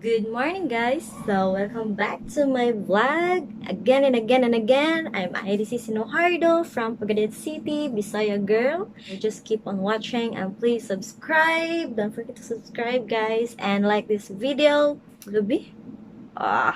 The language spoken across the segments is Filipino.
Good morning, guys! So, welcome back to my vlog again and again and again. I'm IDC Sinohardo from Pagadet City, Bisaya girl. Just keep on watching and please subscribe. Don't forget to subscribe, guys, and like this video. Gabi? Ah.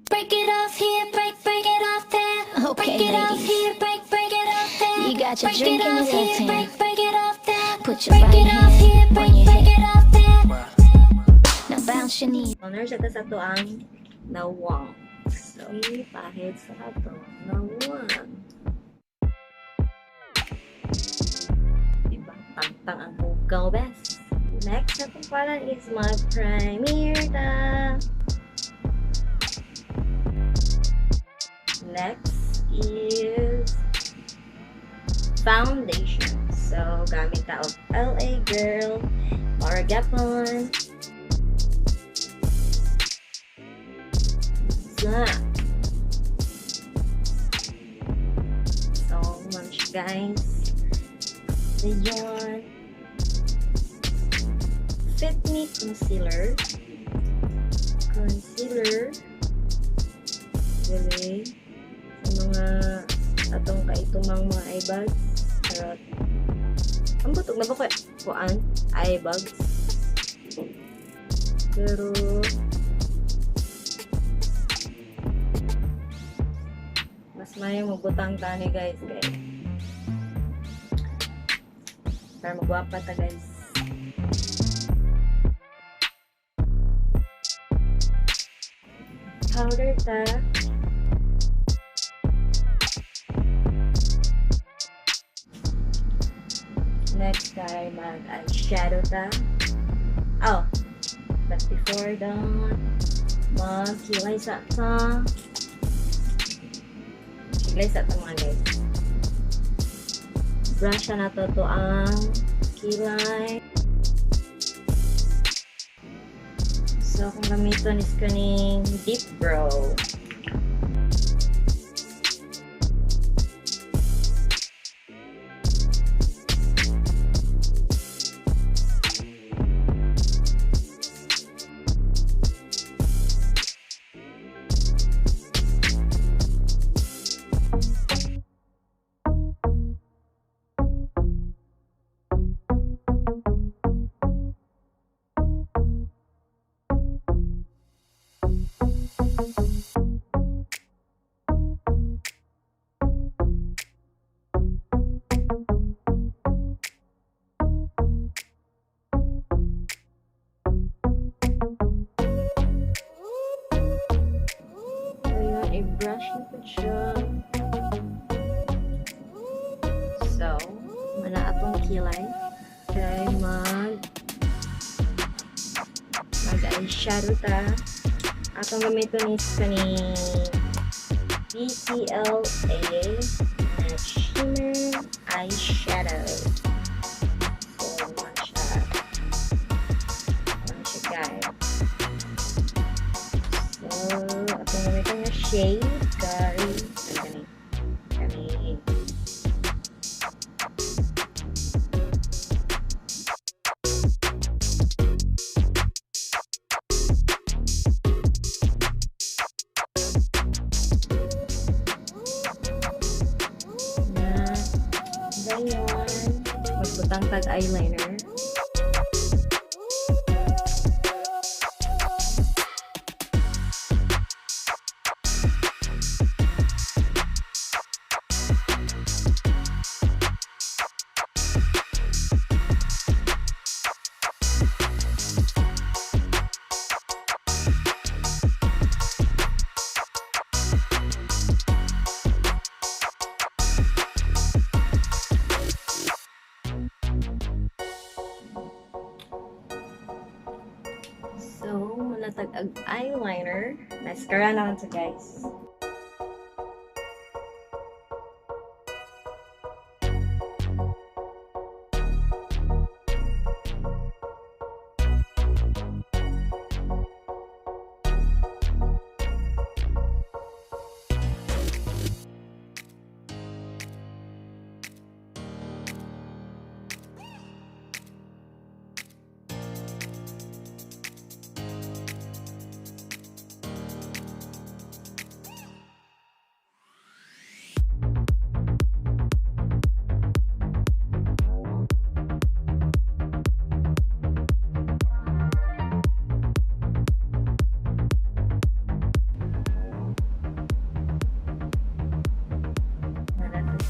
Break it off here, break it off there. Okay, break it off ladies. here, break it off there. You got your break drink it in your off left here, hand. break it off there. Put your break right it off hand here, on your break hip. it off there. Now bounce your knees. Honor siya sa to ang nawang. So, pahid sa ato. Nawang. Diba? Tang-tang ang hugaw, best. Next na pala is my premiere ta. Next is foundation. So, gamit ta og LA Girl or Gapon. So, much guys. Ayun. Fit Me Concealer. Really. Sa mga atong kaitumang mga eye bags. Charot. Ang butog na ba ko? Kuan? Eye bags. Pero mas may magbutang tani guys. Para magwapa ta guys. Powder ta. Next tayo mag-eyeshadow ta. Oh, but before that, mag-kilay sa ta. Kilay sa ta mga guys. Brush na to ang kilay. So, kung gamiton is kaning deep brow. I-brush na po siya. So, wala atong kilay. Okay, mag-eyeshadow ta. Atong gamiton is kaning BTLA na shimmer eyeshadow. So, one siya guys. So, atong gamiton nga shade guys. Kani. Ganyan. Magbutang tag eyeliner. So, manatag eyeliner. Mascara naman to guys.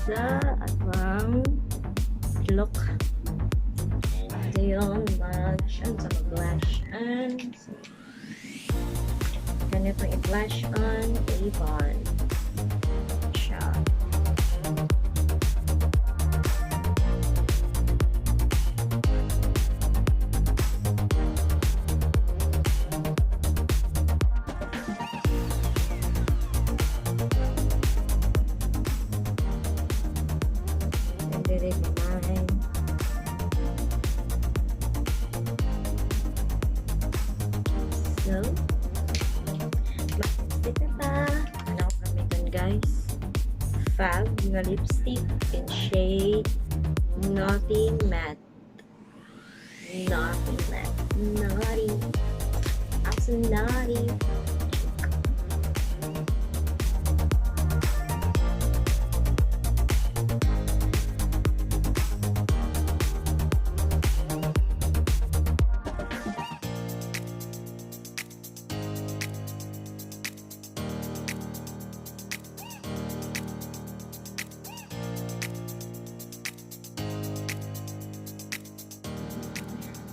sa atwang look. So yun, mag-blush on. So mag-blush on. So, ganito i-blush on Avon. Siya. Direct naman. So, lipstick na ta. Ano ko gamitin guys? Fab na lipstick in shade Naughty Matte. Naughty Matte. Naughty. I'm so naughty.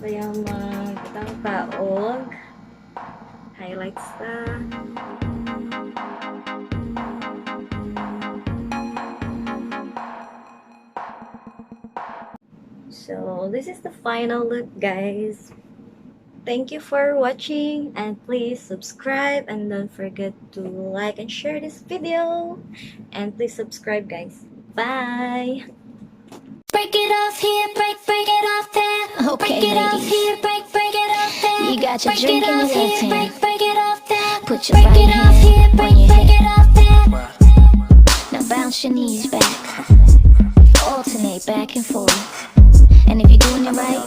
So yung mga kitang paog, highlights ta. So this is the final look guys. Thank you for watching and please subscribe and don't forget to like and share this video. And please subscribe guys. Bye! Break it off here, break it off there. Okay, break it off ladies. here, break it off there. You got your break drink it in your off left here, hand. break it off there. Put your break right it off here, hand on your break hip. it off there. Now bounce your knees back. Alternate back and forth. And if you're doing it right,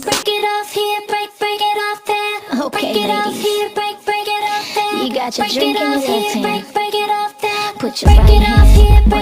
Break it off here, break it off there. Okay, break it off ladies. here, break it off there. You got your break drink it in your off left here, hand. break it off there. put your break right it off hand here, on break